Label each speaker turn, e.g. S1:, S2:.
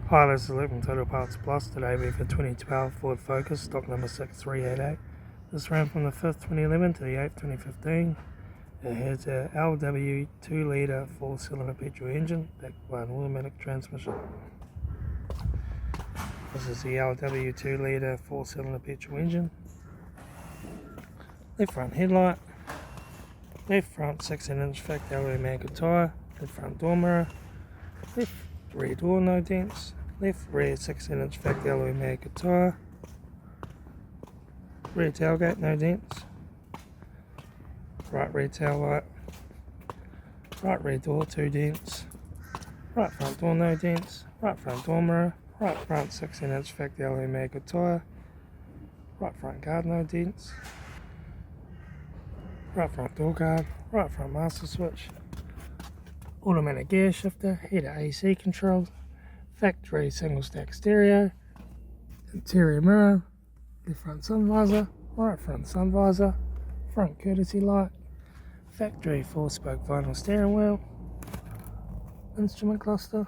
S1: Hi, this is Litre from Total Parts Plus. Today we have a 2012 Ford Focus, stock number 6388. This ran from the 5th 2011 to the 8th 2015. It has a LW 2-litre 4-cylinder petrol engine backed by an automatic transmission. This is the LW 2-litre 4-cylinder petrol engine. Left front headlight, left front 16-inch factory alloy magnet tyre, left front door mirror, left rear door no dents, left rear 16-inch factory alloy magnet tyre, rear tailgate no dents, right rear tail light, right rear door 2 dents, right front door no dents, right front door mirror, right front 16-inch factory alloy magnet tyre, right front guard no dents, right front door guard, right front master switch, automatic gear shifter, heater AC controls, factory single stack stereo, interior mirror, left front sun visor, right front sun visor, front courtesy light, factory 4-spoke vinyl steering wheel, instrument cluster,